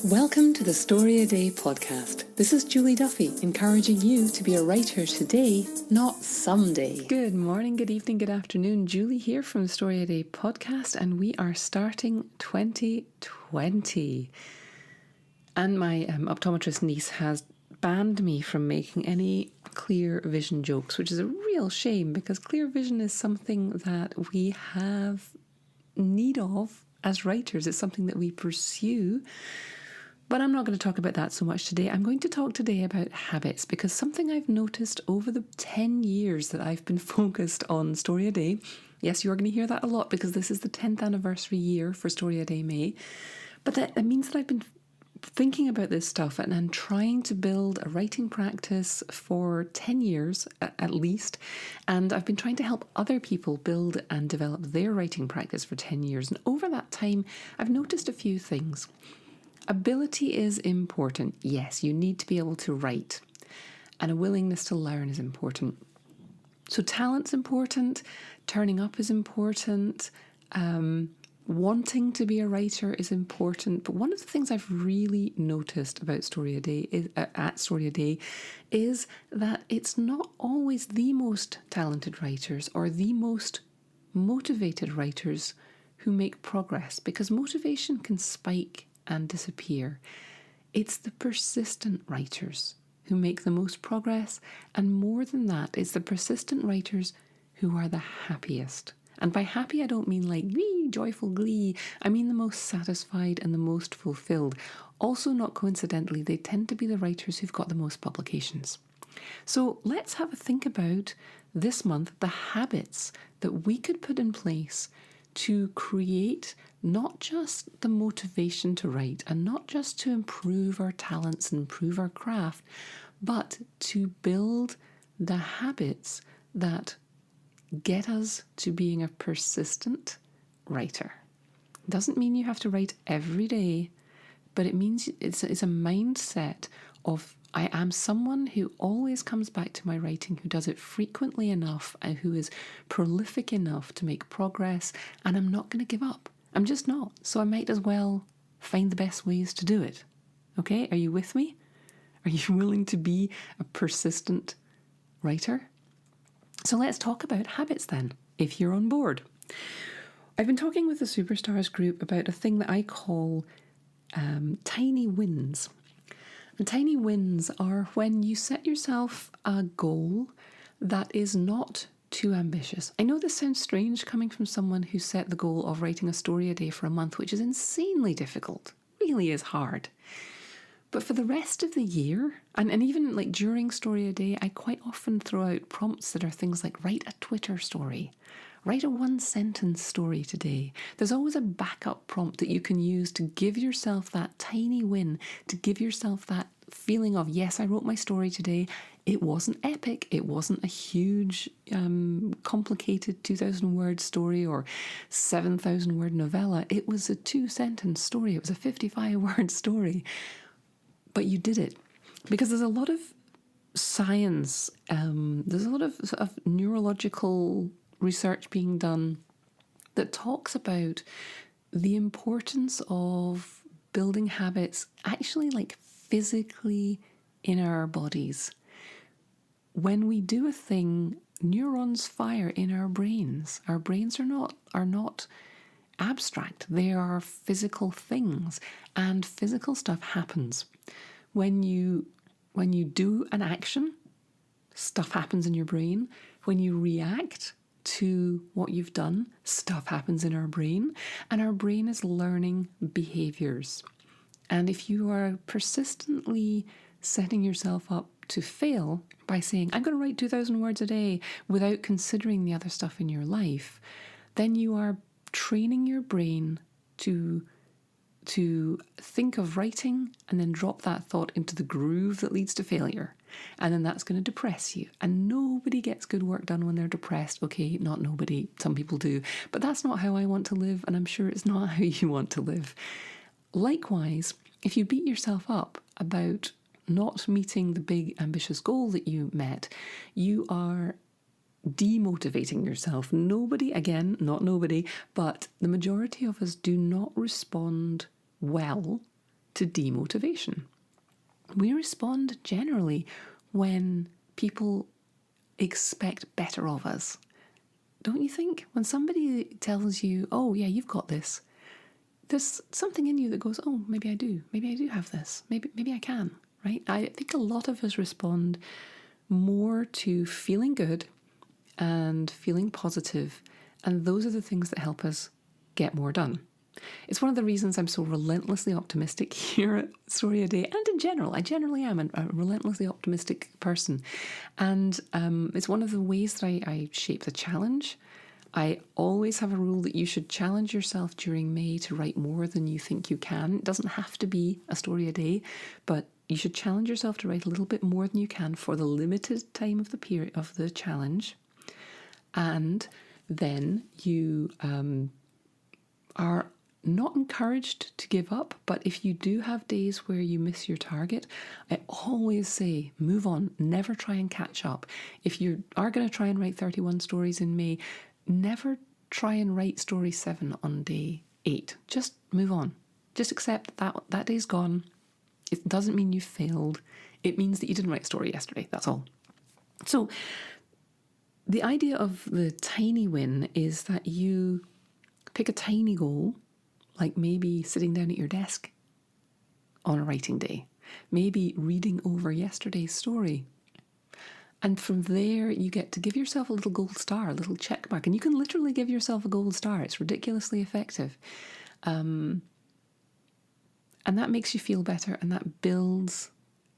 Welcome to the Story a Day podcast. This is Julie Duffy, encouraging you to be a writer today, not someday. Good morning, good evening, good afternoon. Julie here from the Story a Day podcast, and we are starting 2020. And my optometrist niece has banned me from making any clear vision jokes, which is a real shame because clear vision is something that we have need of as writers. It's something that we pursue. But I'm not going to talk about that so much today. I'm going to talk today about habits because something I've noticed over the 10 years that I've been focused on Story a Day. Yes, you're going to hear that a lot because this is the 10th anniversary year for Story a Day May. But that means that I've been thinking about this stuff and trying to build a writing practice for 10 years at least. And I've been trying to help other people build and develop their writing practice for 10 years. And over that time, I've noticed a few things. Ability is important. Yes, you need to be able to write, and a willingness to learn is important. So talent's important, turning up is important, wanting to be a writer is important. But one of the things I've really noticed about Story a Day is that it's not always the most talented writers or the most motivated writers who make progress, because motivation can spike and disappear. It's the persistent writers who make the most progress, and more than that, it's the persistent writers who are the happiest. And by happy, I don't mean like joyful glee. I mean the most satisfied and the most fulfilled. Also, not coincidentally, they tend to be the writers who've got the most publications. So let's have a think about this month, the habits that we could put in place to create not just the motivation to write and not just to improve our talents and improve our craft, but to build the habits that get us to being a persistent writer. Doesn't mean you have to write every day, but it means it's a mindset of I am someone who always comes back to my writing, who does it frequently enough and who is prolific enough to make progress, and I'm not going to give up. I'm just not. So I might as well find the best ways to do it. Okay, are you with me? Are you willing to be a persistent writer? So let's talk about habits then, if you're on board. I've been talking with the Superstars group about a thing that I call tiny wins. And tiny wins are when you set yourself a goal that is not too ambitious. I know this sounds strange coming from someone who set the goal of writing a story a day for a month, which is insanely difficult, really is hard. But for the rest of the year, and even like during Story a Day, I quite often throw out prompts that are things like write a Twitter story, write a one-sentence story today. There's always a backup prompt that you can use to give yourself that tiny win, to give yourself that feeling of, yes, I wrote my story today. It wasn't epic. It wasn't a huge, complicated 2,000-word story or 7,000-word novella. It was a 2-sentence story. It was a 55-word story. But you did it. Because there's a lot of science, there's a lot of sort of neurological research being done that talks about the importance of building habits actually like physically in our bodies. When we do a thing, neurons fire in our brains. Our brains are not abstract. They are physical things, and physical stuff happens. When you do an action, stuff happens in your brain. When you react to what you've done, stuff happens in our brain, and our brain is learning behaviors. And if you are persistently setting yourself up to fail by saying, I'm going to write 2,000 words a day without considering the other stuff in your life, then you are training your brain to think of writing and then drop that thought into the groove that leads to failure. And then that's going to depress you. And nobody gets good work done when they're depressed. Okay, not nobody. Some people do. But that's not how I want to live, and I'm sure it's not how you want to live. Likewise, if you beat yourself up about not meeting the big ambitious goal that you met, you are demotivating yourself. Nobody, again, not nobody, but the majority of us do not respond well to demotivation. We respond generally when people expect better of us. Don't you think? When somebody tells you, oh yeah, you've got this, there's something in you that goes, oh, maybe I do. Maybe I do have this. Maybe I can, right? I think a lot of us respond more to feeling good and feeling positive, and those are the things that help us get more done. It's one of the reasons I'm so relentlessly optimistic here at Story a Day, and in general. I generally am a relentlessly optimistic person. And it's one of the ways that I shape the challenge. I always have a rule that you should challenge yourself during May to write more than you think you can. It doesn't have to be a story a day, but you should challenge yourself to write a little bit more than you can for the limited time of the period of the challenge. And then you are not encouraged to give up, but if you do have days where you miss your target, I always say move on, never try and catch up. If you are going to try and write 31 stories in May, never try and write story 7 on day 8. Just move on. Just accept that day's gone. It doesn't mean you failed. It means that you didn't write a story yesterday, that's all. So the idea of the tiny win is that you pick a tiny goal, like maybe sitting down at your desk on a writing day, maybe reading over yesterday's story. And from there, you get to give yourself a little gold star, a little check mark. And you can literally give yourself a gold star. It's ridiculously effective. And that makes you feel better, and that builds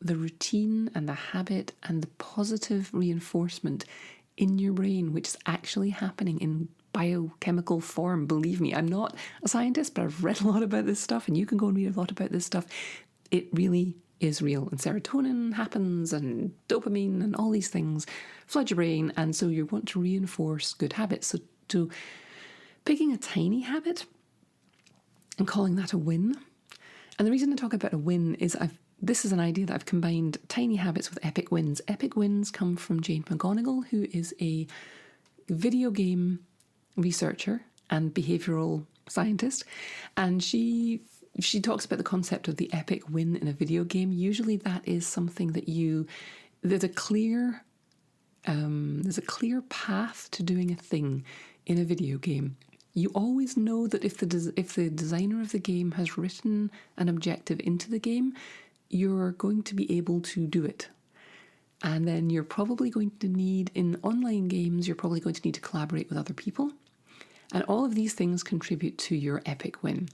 the routine and the habit and the positive reinforcement in your brain, which is actually happening in biochemical form. Believe me, I'm not a scientist, but I've read a lot about this stuff, and you can go and read a lot about this stuff. It really is real, and serotonin happens, and dopamine, and all these things flood your brain, and so you want to reinforce good habits. So to picking a tiny habit and calling that a win. And the reason I talk about a win is this is an idea that I've combined tiny habits with epic wins. Epic wins come from Jane McGonigal, who is a video game researcher and behavioural scientist, and she talks about the concept of the epic win in a video game. Usually that is something that there's a clear path to doing a thing in a video game. You always know that if the designer of the game has written an objective into the game, you're going to be able to do it. And then you're probably going to need, in online games, you're probably going to need to collaborate with other people. And all of these things contribute to your epic win.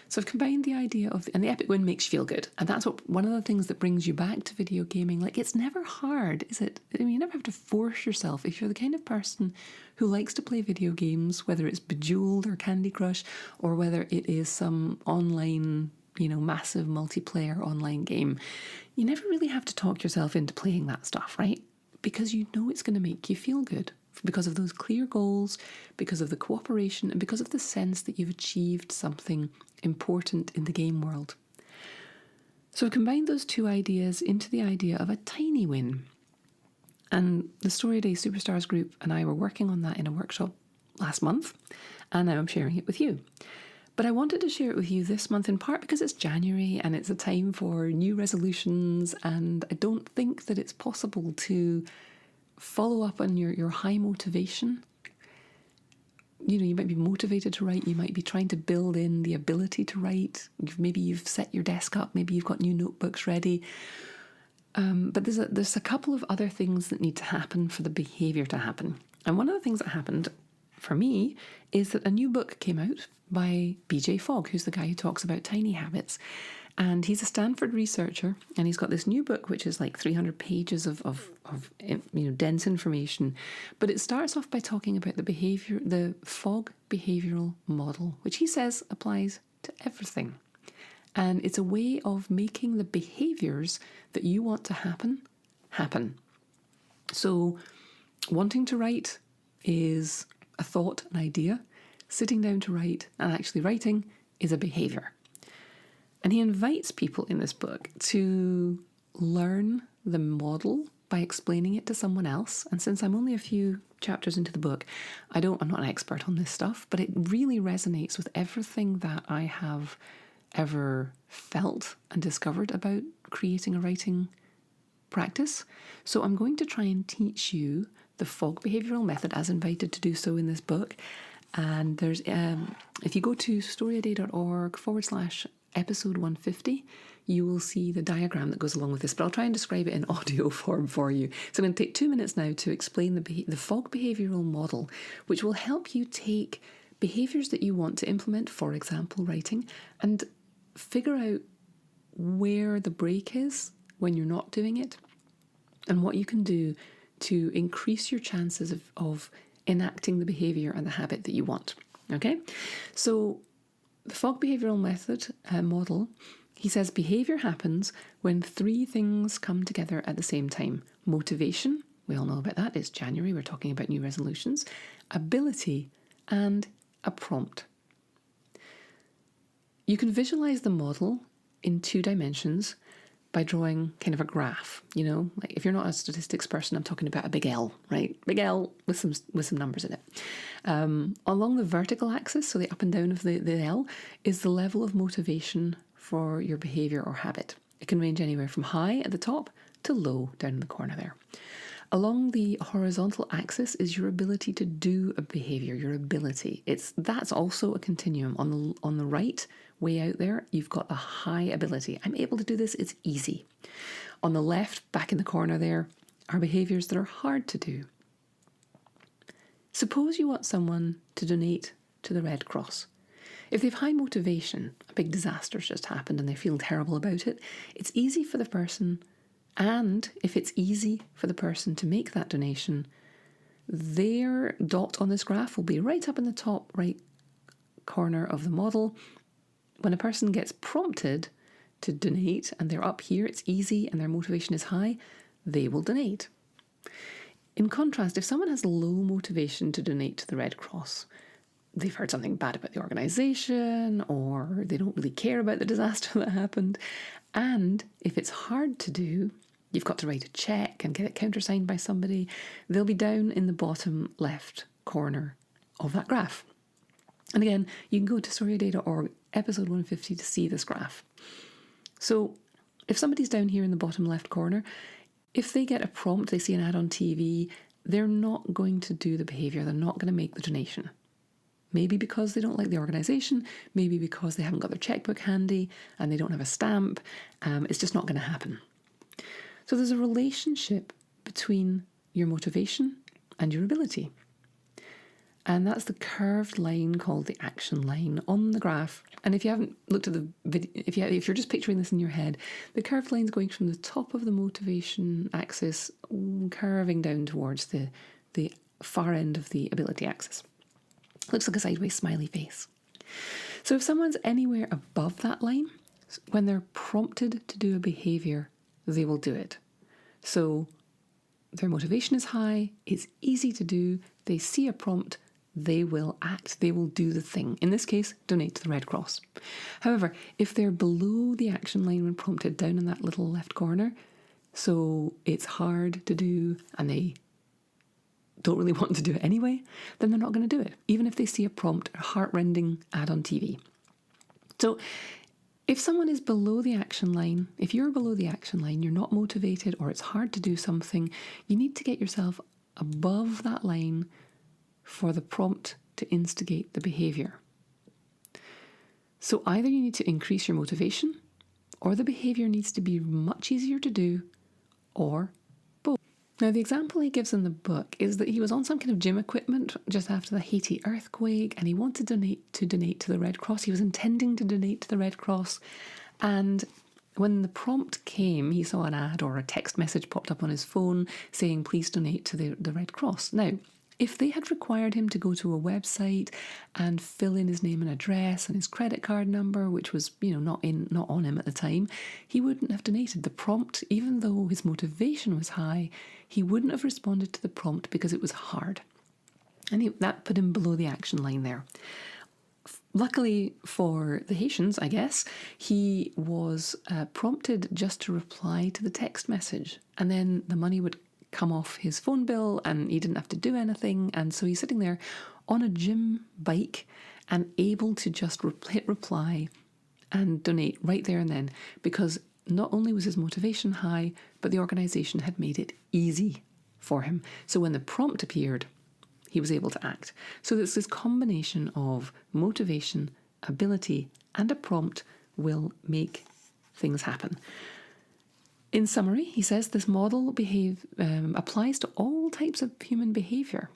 So I've combined the idea of, and the epic win makes you feel good. And that's one of the things that brings you back to video gaming. Like, it's never hard, is it? I mean, you never have to force yourself. If you're the kind of person who likes to play video games, whether it's Bejeweled or Candy Crush, or whether it is some online, massive multiplayer online game, you never really have to talk yourself into playing that stuff, right? Because you know it's going to make you feel good. Because of those clear goals, because of the cooperation, and because of the sense that you've achieved something important in the game world. So I've combined those two ideas into the idea of a tiny win. And the Story a Day Superstars group and I were working on that in a workshop last month, and now I'm sharing it with you. But I wanted to share it with you this month in part because it's January and it's a time for new resolutions, and I don't think that it's possible to follow up on your high motivation. You might be motivated to write, you might be trying to build in the ability to write, maybe you've set your desk up, maybe you've got new notebooks ready, but there's a couple of other things that need to happen for the behaviour to happen. And one of the things that happened for me is that a new book came out by BJ Fogg, who's the guy who talks about tiny habits. And he's a Stanford researcher, and he's got this new book, which is like 300 pages of dense information. But it starts off by talking about the Fogg behavioural model, which he says applies to everything. And it's a way of making the behaviours that you want to happen. So wanting to write is a thought, an idea. Sitting down to write and actually writing is a behaviour. And he invites people in this book to learn the model by explaining it to someone else. And since I'm only a few chapters into the book, I'm not an expert on this stuff, but it really resonates with everything that I have ever felt and discovered about creating a writing practice. So I'm going to try and teach you the Fogg behavioural method as invited to do so in this book. And there's, if you go to storyaday.org/episode 150, you will see the diagram that goes along with this, but I'll try and describe it in audio form for you. So I'm going to take 2 minutes now to explain the Fogg behavioural model, which will help you take behaviours that you want to implement, for example, writing, and figure out where the break is when you're not doing it, and what you can do to increase your chances of enacting the behaviour and the habit that you want. Okay? So the Fogg behavioural method model, he says behaviour happens when 3 things come together at the same time. Motivation, we all know about that, it's January, we're talking about new resolutions. Ability, and a prompt. You can visualise the model in 2 dimensions by drawing kind of a graph, like if you're not a statistics person, I'm talking about a big L, right? Big L with some numbers in it. Along the vertical axis, so the up and down of the L, is the level of motivation for your behaviour or habit. It can range anywhere from high at the top to low down in the corner there. Along the horizontal axis is your ability to do a behaviour, your ability. That's also a continuum. On the right, way out there, you've got a high ability. I'm able to do this, it's easy. On the left, back in the corner there, are behaviours that are hard to do. Suppose you want someone to donate to the Red Cross. If they've high motivation, a big disaster's just happened and they feel terrible about it, it's easy for the person. And if it's easy for the person to make that donation, their dot on this graph will be right up in the top right corner of the model. When a person gets prompted to donate and they're up here, it's easy and their motivation is high, they will donate. In contrast, if someone has low motivation to donate to the Red Cross, they've heard something bad about the organisation, or they don't really care about the disaster that happened, and if it's hard to do, you've got to write a cheque and get it countersigned by somebody, they'll be down in the bottom left corner of that graph. And again, you can go to storyaday.org, episode 150, to see this graph. So if somebody's down here in the bottom left corner, if they get a prompt, they see an ad on TV, they're not going to do the behaviour, they're not going to make the donation. Maybe because they don't like the organisation, maybe because they haven't got their checkbook handy and they don't have a stamp. It's just not going to happen. So there's a relationship between your motivation and your ability. And that's the curved line called the action line on the graph. And if you haven't looked at the video, if you're just picturing this in your head, the curved line's going from the top of the motivation axis, curving down towards the far end of the ability axis. Looks like a sideways smiley face. So if someone's anywhere above that line, when they're prompted to do a behaviour, they will do it. So their motivation is high, it's easy to do, they see a prompt, they will act, they will do the thing. In this case, donate to the Red Cross. However, if they're below the action line when prompted, down in that little left corner, so it's hard to do and they don't really want to do it anyway, then they're not going to do it, even if they see a prompt, a heart-rending ad on TV. So if someone is below the action line, if you're below the action line, you're not motivated or it's hard to do something, you need to get yourself above that line for the prompt to instigate the behaviour. So either you need to increase your motivation, or the behaviour needs to be much easier to do, or both. Now, the example he gives in the book is that he was on some kind of gym equipment just after the Haiti earthquake, and he wanted to donate to the Red Cross. He was intending to donate to the Red Cross, and when the prompt came, he saw an ad or a text message popped up on his phone saying, please donate to the Red Cross. Now, if they had required him to go to a website and fill in his name and address and his credit card number, which was, not on him at the time, he wouldn't have donated. The prompt, even though his motivation was high, he wouldn't have responded to the prompt because it was hard. And that put him below the action line there. Luckily for the Haitians, I guess, he was prompted just to reply to the text message, and then the money would come off his phone bill and he didn't have to do anything. And so he's sitting there on a gym bike and able to just hit reply and donate right there and then, because not only was his motivation high, but the organisation had made it easy for him. So when the prompt appeared, he was able to act. So it's this combination of motivation, ability, and a prompt will make things happen. In summary, he says this model applies to all types of human behaviour.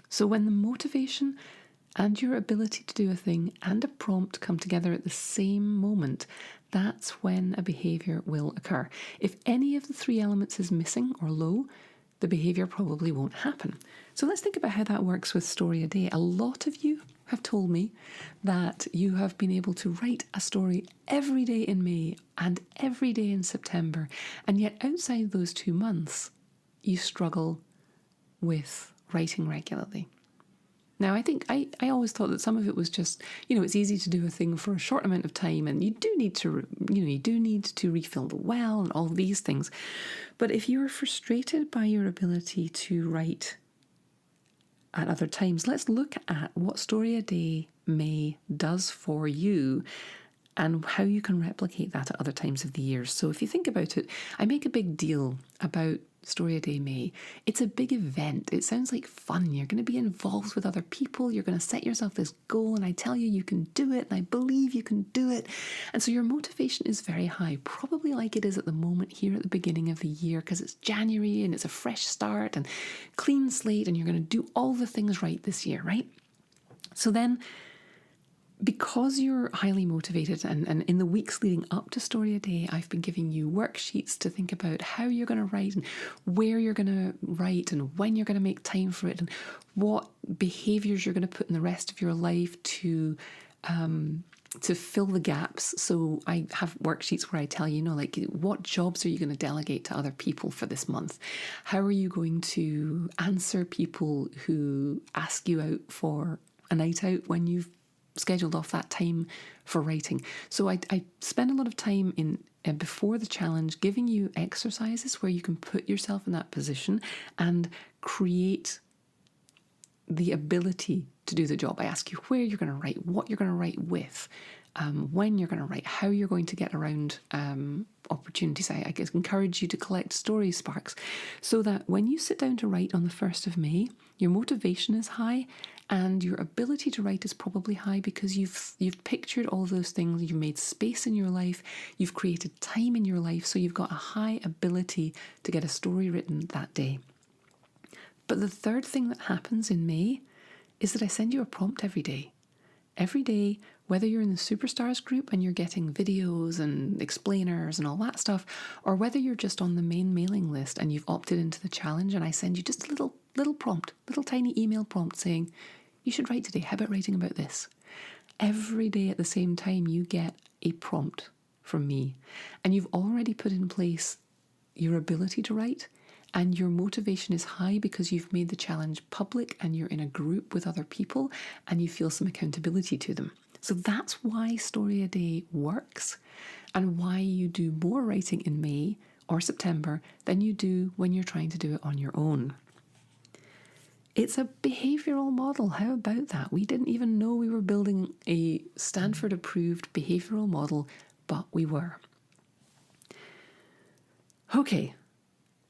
So when the motivation and your ability to do a thing and a prompt come together at the same moment, that's when a behaviour will occur. If any of the three elements is missing or low, the behaviour probably won't happen. So let's think about how that works with Story a Day. A lot of you have told me that you have been able to write a story every day in May and every day in September, and yet outside those 2 months, you struggle with writing regularly. Now, I think I always thought that some of it was just, it's easy to do a thing for a short amount of time, and you do need to refill the well and all these things. But if you're frustrated by your ability to write at other times, let's look at what Story a Day May does for you and how you can replicate that at other times of the year. So if you think about it, I make a big deal about Story a Day May. It's a big event. It sounds like fun. You're going to be involved with other people. You're going to set yourself this goal, and I tell you can do it, and I believe you can do it. And so your motivation is very high, probably like it is at the moment here at the beginning of the year, because it's January and it's a fresh start and clean slate, and you're going to do all the things right this year, right? So then, because you're highly motivated, and in the weeks leading up to Story a Day, I've been giving you worksheets to think about how you're going to write and where you're going to write and when you're going to make time for it and what behaviours you're going to put in the rest of your life to fill the gaps. So I have worksheets where I tell you, what jobs are you going to delegate to other people for this month? How are you going to answer people who ask you out for a night out when you've scheduled off that time for writing? So I spend a lot of time before the challenge giving you exercises where you can put yourself in that position and create the ability to do the job. I ask you where you're going to write, what you're going to write with, when you're going to write, how you're going to get around opportunities. I encourage you to collect story sparks so that when you sit down to write on the 1st of May, your motivation is high and your ability to write is probably high because you've pictured all those things, you've made space in your life, you've created time in your life, so you've got a high ability to get a story written that day. But the third thing that happens in May is that I send you a prompt every day. Every day, whether you're in the Superstars group and you're getting videos and explainers and all that stuff, or whether you're just on the main mailing list and you've opted into the challenge and I send you just a little prompt, little tiny email prompt saying, you should write today, how about writing about this? Every day at the same time you get a prompt from me, and you've already put in place your ability to write, and your motivation is high because you've made the challenge public and you're in a group with other people and you feel some accountability to them. So that's why Story a Day works and why you do more writing in May or September than you do when you're trying to do it on your own. It's a behavioural model. How about that? We didn't even know we were building a Stanford approved behavioural model, but we were. Okay.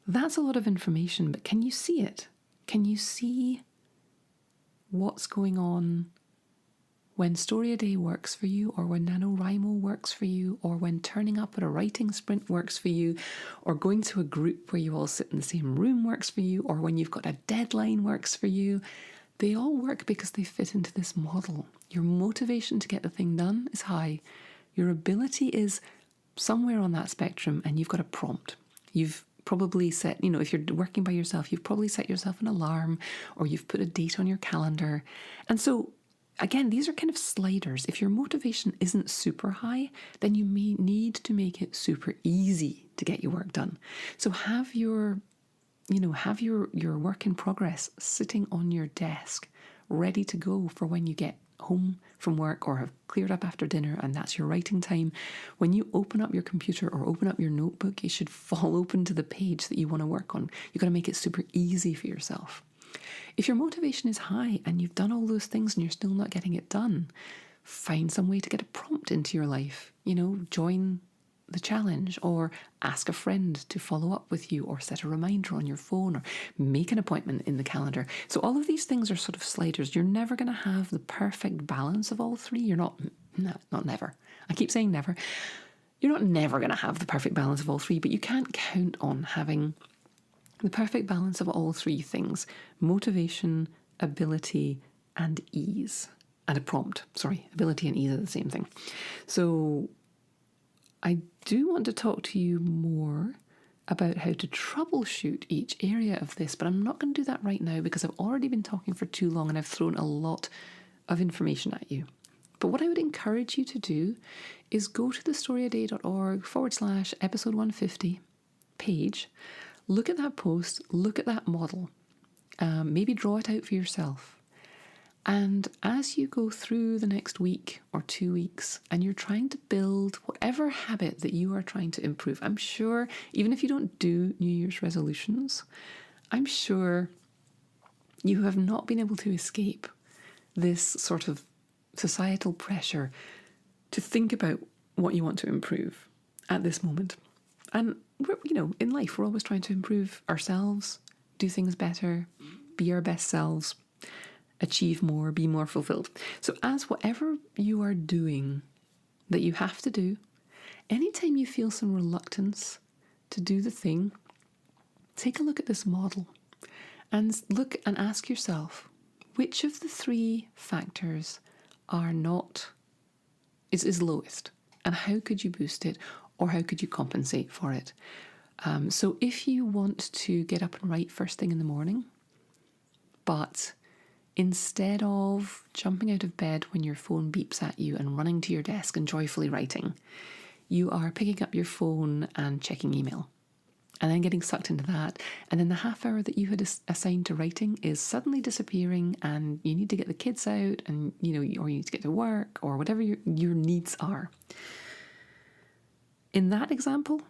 That's a lot of information, but can you see it? Can you see what's going on when Story a Day works for you, or when NaNoWriMo works for you, or when turning up at a writing sprint works for you, or going to a group where you all sit in the same room works for you, or when you've got a deadline works for you? They all work because they fit into this model. Your motivation to get the thing done is high. Your ability is somewhere on that spectrum, and you've got a prompt. You've probably set, if you're working by yourself, you've probably set yourself an alarm or you've put a date on your calendar. And so, again, these are kind of sliders. If your motivation isn't super high, then you may need to make it super easy to get your work done. So have your work in progress sitting on your desk, ready to go for when you get home from work or have cleared up after dinner and that's your writing time. When you open up your computer or open up your notebook, it should fall open to the page that you want to work on. You've got to make it super easy for yourself. If your motivation is high and you've done all those things and you're still not getting it done, find some way to get a prompt into your life. Join the challenge, or ask a friend to follow up with you, or set a reminder on your phone, or make an appointment in the calendar. So all of these things are sort of sliders. You're never going to have the perfect balance of all three. You're not never. I keep saying never. You're not never going to have the perfect balance of all three, but you can't count on having the perfect balance of all three things: motivation, ability, and ease. And a prompt. Sorry, ability and ease are the same thing. So I do want to talk to you more about how to troubleshoot each area of this, but I'm not going to do that right now because I've already been talking for too long and I've thrown a lot of information at you. But what I would encourage you to do is go to thestoryaday.org/episode 150 page, look at that post, look at that model, maybe draw it out for yourself. And as you go through the next week or 2 weeks and you're trying to build whatever habit that you are trying to improve, I'm sure, even if you don't do New Year's resolutions, I'm sure you have not been able to escape this sort of societal pressure to think about what you want to improve at this moment. And, in life, we're always trying to improve ourselves, do things better, be our best selves, achieve more, be more fulfilled. So as whatever you are doing that you have to do, anytime you feel some reluctance to do the thing, take a look at this model and look and ask yourself, which of the three factors is lowest, and how could you boost it, or how could you compensate for it? So if you want to get up and write first thing in the morning, but instead of jumping out of bed when your phone beeps at you and running to your desk and joyfully writing, you are picking up your phone and checking email and then getting sucked into that. And then the half hour that you had assigned to writing is suddenly disappearing, and you need to get the kids out, and or you need to get to work, or whatever your needs are. In that example,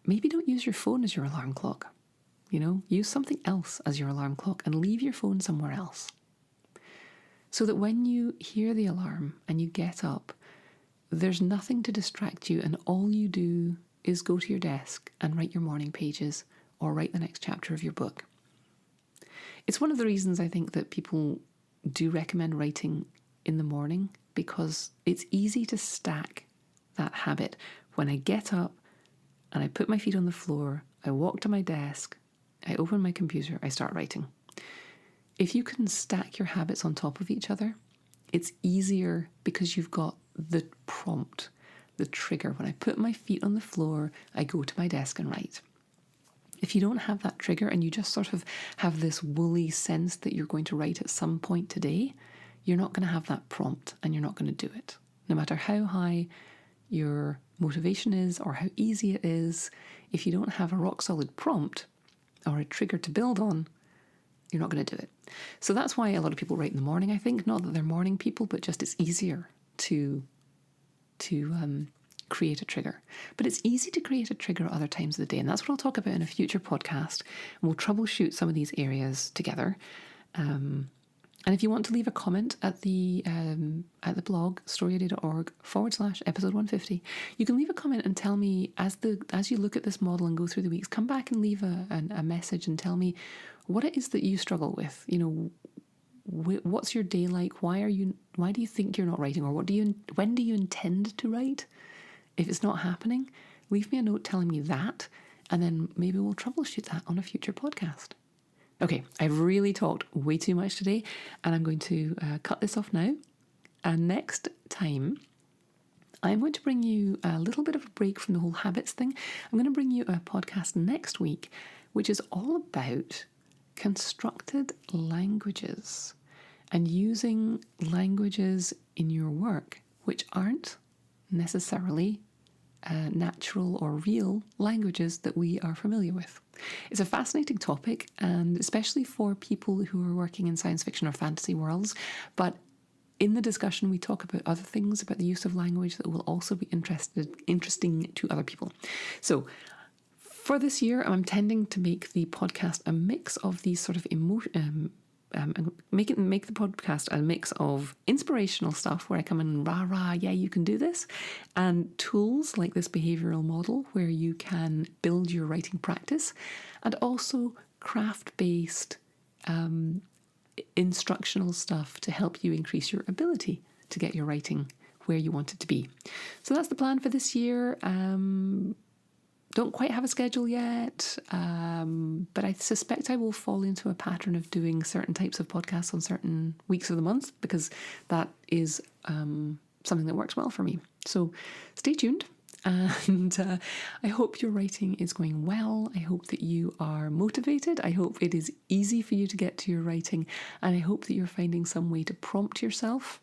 maybe don't use your phone as your alarm clock. Use something else as your alarm clock and leave your phone somewhere else. So that when you hear the alarm and you get up, there's nothing to distract you, and all you do is go to your desk and write your morning pages or write the next chapter of your book. It's one of the reasons I think that people do recommend writing in the morning, because it's easy to stack that habit. When I get up and I put my feet on the floor, I walk to my desk, I open my computer, I start writing. If you can stack your habits on top of each other, it's easier because you've got the prompt, the trigger. When I put my feet on the floor, I go to my desk and write. If you don't have that trigger and you just sort of have this woolly sense that you're going to write at some point today, you're not going to have that prompt and you're not going to do it. No matter how high your motivation is or how easy it is, if you don't have a rock solid prompt or a trigger to build on, you're not going to do it. So that's why a lot of people write in the morning, I think. Not that they're morning people, but just it's easier to create a trigger. But it's easy to create a trigger at other times of the day, and that's what I'll talk about in a future podcast. And we'll troubleshoot some of these areas together. And if you want to leave a comment at the blog, storyaday.org/episode 150, you can leave a comment and tell me, as you look at this model and go through the weeks, come back and leave a message and tell me what it is that you struggle with. What's your day like? Why do you think you're not writing? Or when do you intend to write? If it's not happening, leave me a note telling me that, and then maybe we'll troubleshoot that on a future podcast. Okay, I've really talked way too much today, and I'm going to cut this off now. And next time, I'm going to bring you a little bit of a break from the whole habits thing. I'm going to bring you a podcast next week, which is all about constructed languages and using languages in your work which aren't necessarily natural or real languages that we are familiar with. It's a fascinating topic, and especially for people who are working in science fiction or fantasy worlds. But in the discussion, we talk about other things about the use of language that will also be interesting to other people. So for this year, I'm intending to make the podcast a mix of these sort of make the podcast a mix of inspirational stuff where I come in, yeah, you can do this, and tools like this behavioural model where you can build your writing practice, and also craft-based instructional stuff to help you increase your ability to get your writing where you want it to be. So that's the plan for this year. Don't quite have a schedule yet, but I suspect I will fall into a pattern of doing certain types of podcasts on certain weeks of the month, because that is something that works well for me. So stay tuned, and I hope your writing is going well. I hope that you are motivated. I hope it is easy for you to get to your writing, and I hope that you're finding some way to prompt yourself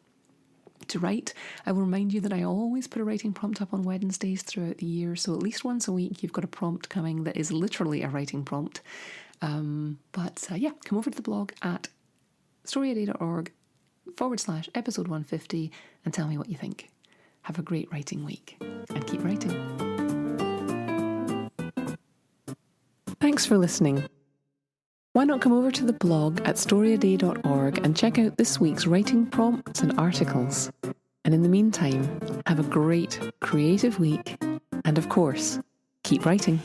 to write. I will remind you that I always put a writing prompt up on Wednesdays throughout the year, so at least once a week you've got a prompt coming that is literally a writing prompt. But come over to the blog at storyaday.org/episode 150 and tell me what you think. Have a great writing week and keep writing. Thanks for listening. Why not come over to the blog at storyaday.org and check out this week's writing prompts and articles. And in the meantime, have a great creative week and, of course, keep writing.